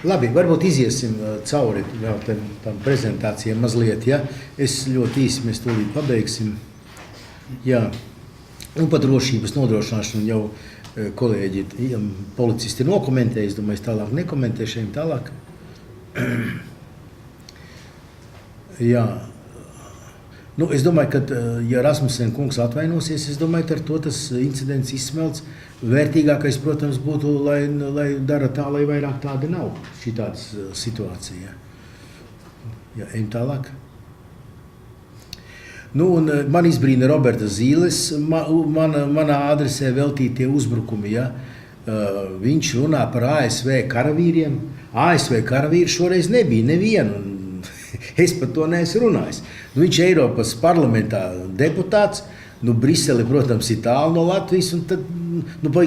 Labi, varbūt iziesim cauri vēl tam prezentācijām mazliet, ja? Es ļoti īsi, mēs tūlīt pabeigsim. Jā. Un par drošības nodrošināšanu jau kolēģi, policisti nokomentēja, es domāju, es tālāk nekomentēšu, tālāk. Jā. Nu, es domāju, ka, ja Rasmussen kungs atvainosies, es domāju, ka ar to tas incidents izsmelts. Vērtīgākais, protams, būtu, lai dara tā, lai vairāk tāda nav šitādas situācija. Jā, ejam tālāk. Nu, un man izbrīna Roberta Zīles, manā adresē veltītie uzbrukumi, ja? Viņš runā par ASV karavīriem. ASV karavīri šoreiz nebija nevienu. Es par to neesmu runājis. Nu, viņš ir Eiropas parlamentā deputāts. Nu, Brisele, protams, ir tālu no Latvijas. Un tad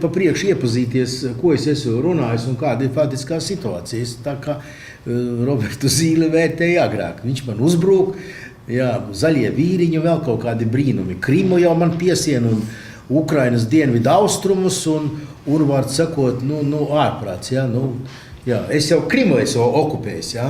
pa priekšu iepazīties, ko es esmu runājis un kāda ir faktiskā situācija. Es tā kā Robertu Zīli vērtēju agrāk. Viņš man uzbrūk. Jā, zaļie vīriņi, vēl kaut kādi brīnumi. Krimu jau man piesien un Ukrainas dienvidu austrumus un var sakot, ārprāts. Jā, jā, es jau Krimu esmu okupējis. Jā,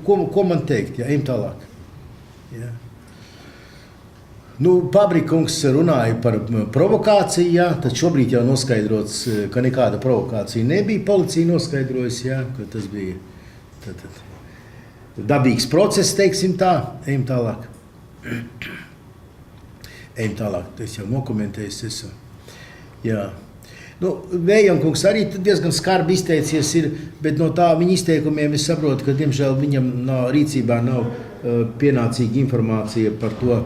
ko man teikt? Jā, ejam tālāk. Jā. Pabrikungs runāja par provokāciju, jā, tad šobrīd jau noskaidrots, ka nekāda provokācija nebija. Policija noskaidrojas, jā, ka tas bija dabīgs process, teiksim tā. Ejam tālāk. Ejam tālāk, es jau nokomentējis esmu. Jā. Vējamkungs arī diezgan skarbi izteicies ir, bet no tā viņa izteikumiem es saprotu, ka, diemžēl, viņam rīcībā nav pienācīga informācija par to,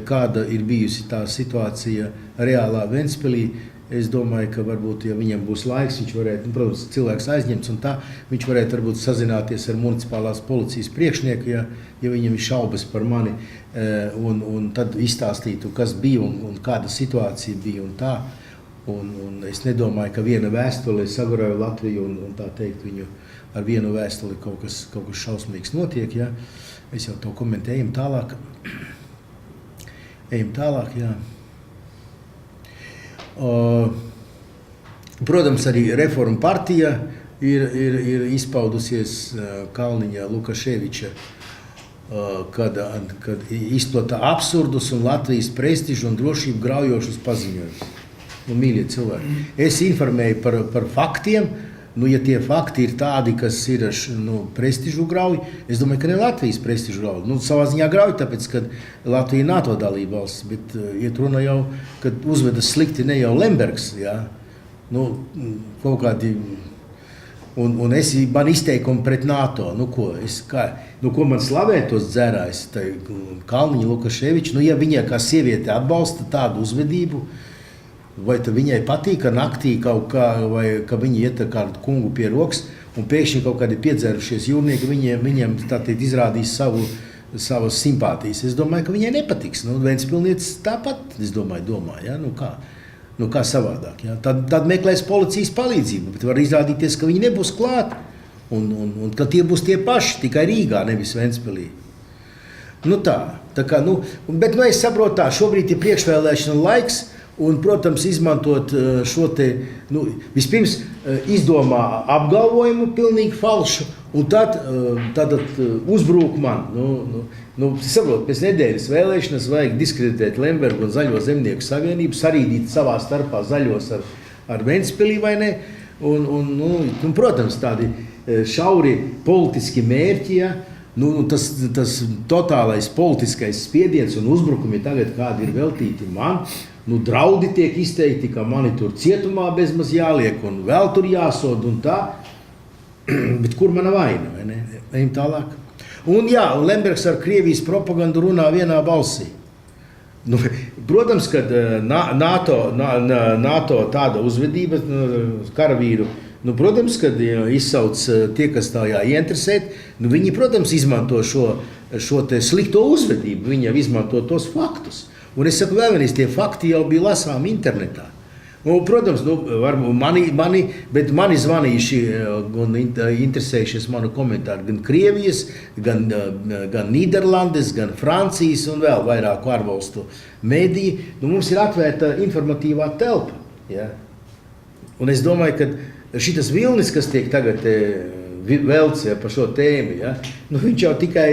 kāda ir bijusi tā situācija reālā Ventspilī. Es domāju, ka varbūt, ja viņam būs laiks, viņš varētu, protams, cilvēks aizņemts un tā, viņš varētu varbūt sazināties ar municipālās policijas priekšnieku, ja viņam ir šaubas par mani, un tad izstāstītu, kas bija un kāda situācija bija un tā. Un es nedomāju, ka viena vēstule sagrauja Latviju un tā teikt viņu ar vienu vēstuli kaut kas šausmīgs notiek, ja. Es jau to komentēju, ejam tālāk. Ejam tālāk, jā. Protams, arī Reforma partija ir izpaudusies Kalniņa Lukaševiča, kad izplata absurdus un Latvijas prestižu un drošību graujošus paziņojumus. Mīļie cilvēki. Es informēju par faktiem. Ja tie fakti ir tādi, kas ir prestižu grauj, es domāju, ka ne Latvijas prestižu grauj. Savā ziņā grauj, tāpēc, ka Latvija ir NATO dalība valsts, bet iet runa jau, kad uzvedas slikti ne jau Lembergs, jā. Kaut kādi, un man izteikumi pret NATO. Ko man slavē tos dzērājs, Kalniņa Lukaševiča, ja viņai kā sieviete atbalsta tādu uzvedību, vai tad viņai patīk, ka naktī kaut kā, vai ka viņi iet ar kādu kungu pie rokas, un pēkšņi kaut kādi piedzērušies jūrnieki, viņiem tātad izrādīs savas simpātijas. Es domāju, ka viņai nepatiks. Ventspilnietis tāpat, es domāju, ja? Kā savādāk. Ja? Tad meklēs policijas palīdzību, bet var izrādīties, ka viņi nebūs klāt, un ka tie būs tie paši, tikai Rīgā, nevis Ventspilī. Bet es saprotu tā, šobrīd ir priekšvēlēšana laiks, un, protams, izmantot šo te, vispirms izdomā apgalvojumu pilnīgi falšu, un tad uzbrūk man. Saprot, pēc nedēļas vēlēšanas vajag diskreditēt Lembergu un Zaļo zemnieku savienību, sarīdīt savā starpā zaļos ar Ventspilī, vai ne? Un, protams, tādi šauri politiski mērķi, ja? Tas totālais politiskais spiediens un uzbrukumi tagad, kādi ir veltīti man, draudi tiek izteikti, ka mani tur cietumā bezmaz jāliek un vēl tur jāsod un tā. Bet kur mana vaina, vai ne? Ejam tālāk. Un jā, Lembergs ar Krievijas propagandu runā vienā balsī. Protams, ka NATO tāda uzvedība karavīru, protams, kad izsauc tie, kas tajā ieinteresēt, viņi, protams, izmanto šo te slikto uzvedību, viņi jau izmanto tos faktus. Un es saku, vēl vienīs, tie fakti jau bija lasām internetā. Protams, bet mani zvanījuši un interesējušies manu komentāru gan Krievijas, gan Nīderlandes, gan Francijas un vēl vairāku ārvalstu mediji. Mums ir atvērta informatīvā telpa. Ja? Un es domāju, ka šitas vilnis, kas tiek tagad Velts ja, par šo tēmu. Ja. Nu, viņš jau tikai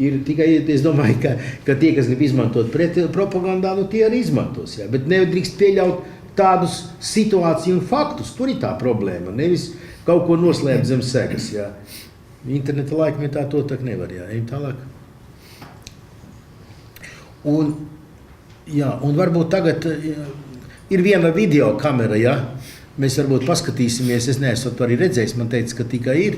ir tikai, es domāju, ka tie, kas grib izmantot pret propagandā, nu tie arī izmantos. Ja. Bet nedrīkst pieļaut tādus situāciju un faktus. Tur ir tā problēma. Nevis kaut ko noslēpt zem segas. Ja. Interneta laikmetā to tak nevar. Ja. Ejam tālāk. Un varbūt tagad ir viena video kamera, ja? Mēs varbūt paskatīsimies, es neesmu to arī redzējis, man teica, ka tikai ir.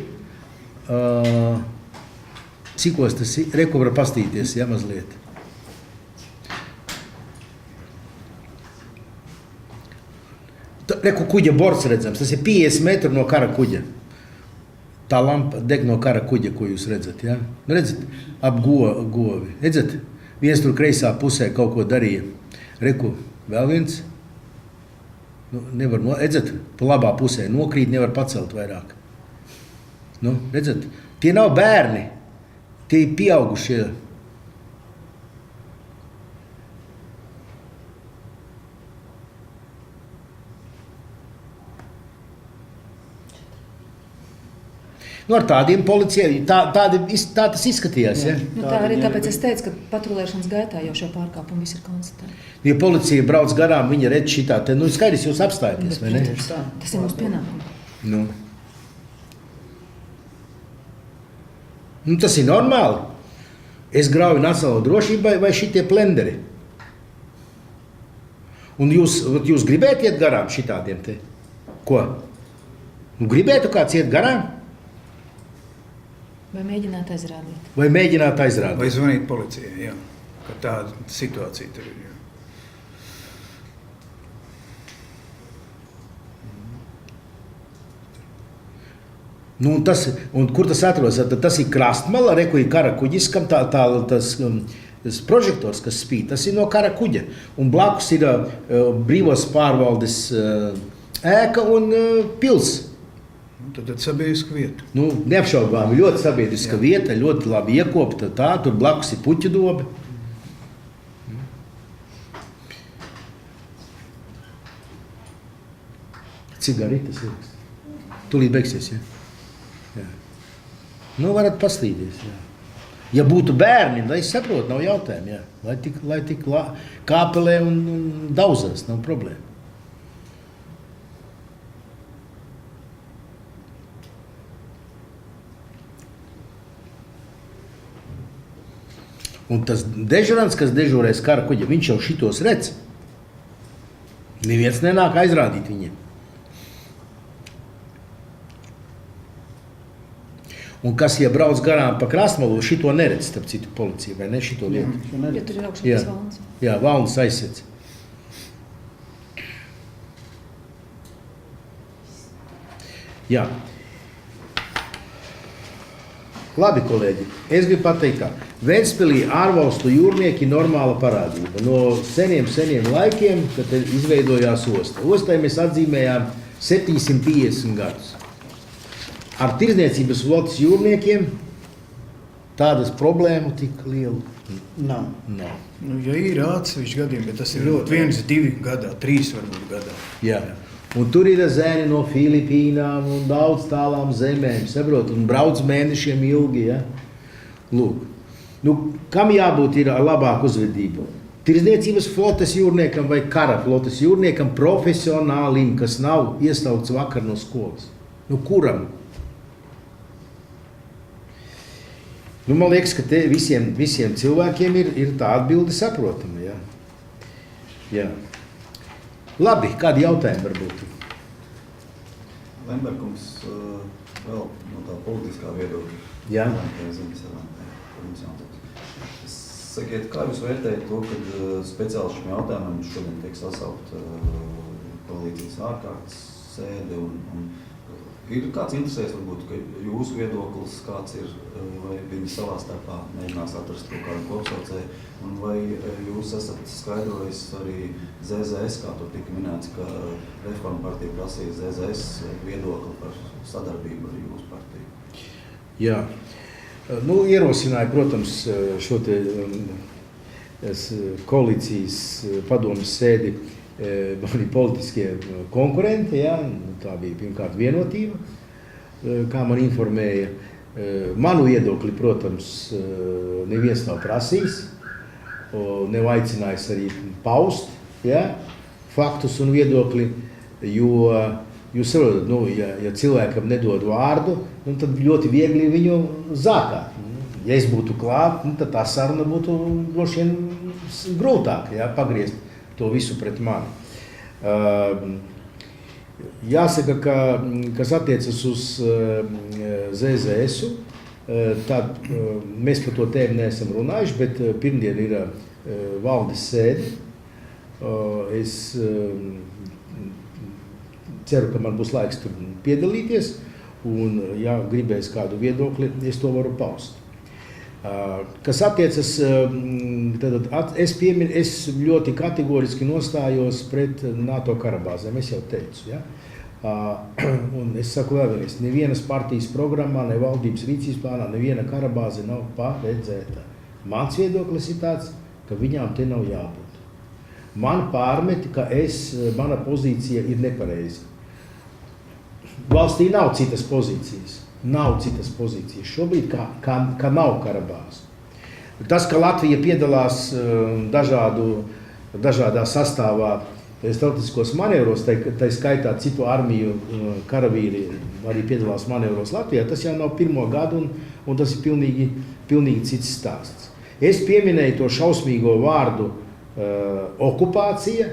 Cikos tas ir? Reku var pastīties, ja, mazliet. Reku kuģa borts redzams, tas ir 50 metru no kara kuģa. Tā lampa deg no kara kuģa, ko jūs redzat, ja? Redzat? Ap govi. Redzat? Viens tur kreisā pusē kaut ko darīja. Reku, vēl viens. Nu, nevar redzat, pa labā pusē nokrīt, nevar pacelt vairāk. Nu, redzat, tie nav bērni, tie ir pieaugušie. Nu, ar tādiem policijiem, tā tas izskatījās. Ja? Nu, tā arī tāpēc es teicu, ka patrulēšanas gaitā jau šie pārkāpumi visi ir konstatēti. Ja policija brauc garām, viņa redz šitā, te, nu, skaidrs jūs apstājaties, vai ne? Tas ir mūsu pienākums. Nu, tas ir normāli. Es grauju nacionālo drošību vai šitie plenderi. Un jūs gribētu iet garām šitādiem te? Ko? Nu, gribētu kāds iet garām? Vai mēģināt aizrādīt? Vai zvanīt policijai, jā. Ka tāda situācija tur ir, jā. Nu, un kur tas atrodas? Tas ir krastmala, reku ir kara kuģis, kam tas prožektors, kas spīd, tas ir no kara kuģa. Un blakus ir brīvos pārvaldes ēka un pils. Tad sabiedriska vieta. Nu, neapšaubām, ļoti sabiedriska vieta, ļoti labi iekopta tā, tur blakus ir puķu dobe. Cigaretes ir. Tūlīt beigsies, ja? Jā. Nu, varat pastīties, jā. Ja būtu bērni, tad es saprotu, nav jautājumu, jā. Lai tik kāpelē un dauzās, nav problēma. Un tas dežurants, kas dežurēs kara kuģi, viņš jau šitos redz. Neviens nenāk aizrādīt viņiem. Un kas, ja brauc garām pa krastmalu, šito neredz, starp citu policija, vai ne šito lietu? Ja tur ir augšā tas valns. Jā, valns aizsec. Jā. Labi, kolēģi, es gribu pateikt tā. Ventspilī ārvalstu jūrnieki normāla parādība. No seniem laikiem, kad izveidojās osta. Ostai mēs atzīmējām 750 gadus. Ar tirdzniecības flotes jūrniekiem tādas problēmu tik lielu nav. Nu, ja ir atsevišķi gadiem, bet tas ir ļoti 1, 2 gadā, 3 varbūt gadā. Jā. Un tur ir zēni no Filipīnām un daudz tālām zemēm, saprot, un brauc mēnešiem ilgi, ja? Lūk. Nu, kam jābūt ir labāku uzvedību? Tirdzniecības flotes jūrniekam vai kara flotes jūrniekam profesionālim, kas nav iesaukts vakar no skolas? Nu, kuram? Nu, man liekas, ka te visiem cilvēkiem ir tā atbilde saprotama, ja? Jā. Labi, kādi jautājumi varbūt? Lemberkungs vēl no tā politiskā viedokļa. Jā. Sakiet, kā jūs vērtējat to, kad speciāli šim jautājumam šodien tiek sasaukt koalīcijas ārkārtas sēde un ir kāds interesēs, varbūt, ka jūsu viedoklis kāds ir, vai viņi savā starpā mēģinās atrast kaut kādu kopsaucēju, un vai jūs esat skaidrojis arī ZZS, kā tur tika minēts, ka Reforma partija prasīja ZZS viedokli par sadarbību ar jūsu partiju? Jā. Nu, ierosināja, protams, šo te koalīcijas padomas sēdi mani politiskie konkurenti, ja, tā bija pirmkārt vienotība, kā man informēja. Manu viedokli, protams, neviens nav prasījis, nav aicinājis arī paust, ja, faktus un viedokli, jo jūs saprotat, ja cilvēkam nedod vārdu, tad ļoti viegli viņu zākāt. Ja es būtu klāt, tad tā saruna būtu droši vien grūtāk, ja, pagriezt to visu pret mani. Jāsaka, ka, kas attiecas uz ZZS-u, tad mēs par to tēmu neesam runājuši, bet pirmdien ir valdes sēde. Es ceru, ka man būs laiks tur piedalīties, un, ja gribēs kādu viedokli, es to varu paust. Kas attiecas, tad es ļoti kategoriski nostājos pret NATO karabāzēm, es jau teicu, ja? Un es saku vēlreiz, nevienas partijas programmā, ne valdības rīcības plānā, neviena karabāze nav paredzēta. Mans viedoklis ir tāds, ka viņām te nav jābūt. Man pārmeti, ka mana pozīcija ir nepareiza. Valstī nav citas pozīcijas. Nav citas pozīcijas šobrīd, kā nav karabāze. Tas, ka Latvija piedalās dažādā sastāvā starptautiskos manevros, tā skaitā citu armiju karavīri arī piedalās manevros Latvijā, tas jau nav pirmo gadu, un tas ir pilnīgi cits stāsts. Es pieminēju to šausmīgo vārdu okupācija,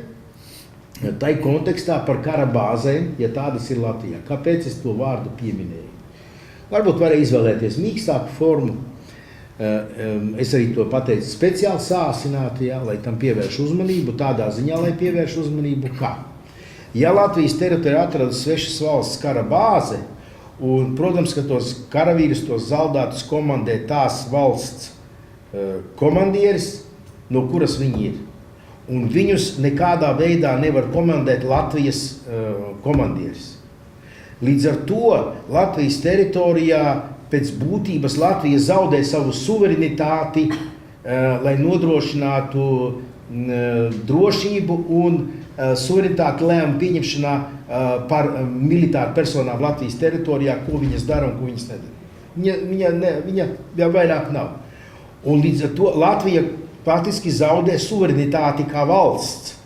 tai kontekstā par karabāzēm, ja tādas ir Latvijā. Kāpēc es to vārdu pieminēju? Varbūt varēja izvēlēties mīkstāku formu. Es arī to pateicu speciāli sāsināti, ja, lai tam pievērš uzmanību, tādā ziņā, lai pievērš uzmanību kā. Ja Latvijas teritorijā atrodas svešas valsts kara bāze, un, protams, ka tos karavīrus, tos zaldātus komandē tās valsts komandieris, no kuras viņi ir. Un viņus nekādā veidā nevar komandēt Latvijas komandieris. Līdz ar to Latvijas teritorijā pēc būtības Latvija zaudē savu suverenitāti, lai nodrošinātu drošību un suverenitāti lēmumu pieņemšanā par militāru personām Latvijas teritorijā, ko viņas dara un ko viņas nedara. Viņa jau vairāk nav. Un līdz ar to Latvija faktiski zaudē suverenitāti kā valsts.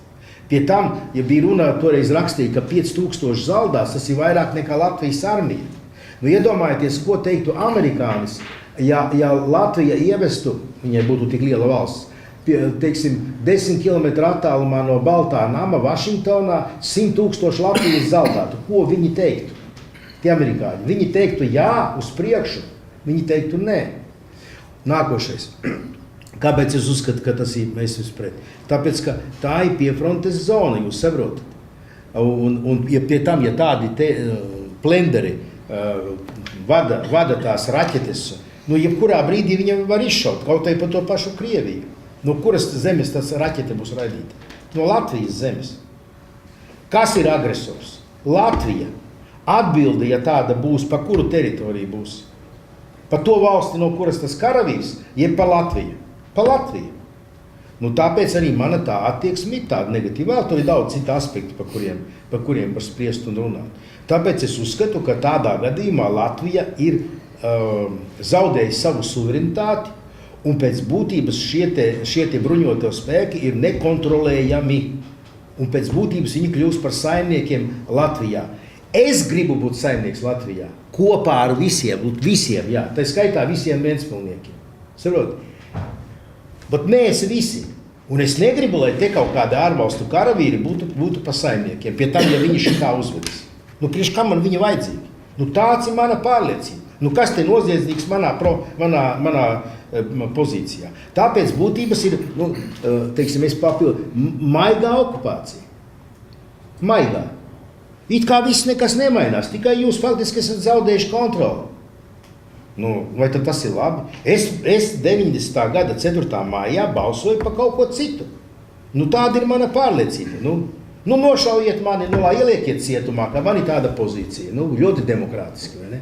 Pie tam, ja bija runa, toreiz rakstīja, ka 5000 zaldās, tas ir vairāk nekā Latvijas armija. Nu, iedomājieties, ko teiktu amerikānis, ja Latvija ievestu, viņai būtu tik liela valsts, teiksim, 10 km attālumā no Baltā nama Vašingtonā 100 000 Latvijas zaldātu. Ko viņi teiktu? Tie amerikāņi. Viņi teiktu jā, uz priekšu, viņi teiktu nē. Nākošais. Kāpēc es uzskatu, ka tas ir mēs vispret? Tāpēc, ka tā ir piefrontes zona, jūs saprotat. Un ja pie tam, ja tādi plenderi vada tās raķetes, nu, jebkurā brīdī viņam var izšaut, kaut arī pa to pašu Krieviju. No kuras zemes tas raķete būs raidīta? No Latvijas zemes. Kas ir agresors? Latvija. Atbilde, ja tāda būs, pa kuru teritoriju būs? Pa to valsti, no kuras tas karavīrs, jeb pa Latviju. Pa Latviju. Nu, tāpēc arī mana tā attieksme ir tāda negatīva. Vēl tur ir daudz citu aspektu, pa kuriem var spriest un runāt. Tāpēc es uzskatu, ka tādā gadījumā Latvija ir zaudējusi savu suverenitāti, un pēc būtības šie bruņoto spēki ir nekontrolējami. Un pēc būtības viņi kļūst par saimniekiem Latvijā. Es gribu būt saimnieks Latvijā. Kopā ar visiem, jā. Tā skaitā visiem Ventspilniekiem. Saprot? Bet mēs visi. Un es negribu, lai te kaut kāda ārvalstu karavīri būtu pa saimniekiem. Pie tam, ja viņi šitā uzvedis. Nu, priekš kā man viņa vajadzīga? Nu, tāds ir mana pārliecība. Nu, kas te noziedznieks manā pozīcijā? Tāpēc būtības ir, nu, teiksim, es papildu, maigā okupācija. Maigā. It kā viss nekas nemainās, tikai jūs faktiski esat zaudējuši kontroli. Nu, vai tad tas ir labi? Es 90. gada 4. maijā balsoju par kaut ko citu. Nu, tāda ir mana pārliecība. Nu nošaujiet mani, lai ieliekiet cietumā, ka man ir tāda pozīcija. Nu, ļoti demokrātiski, vai ne?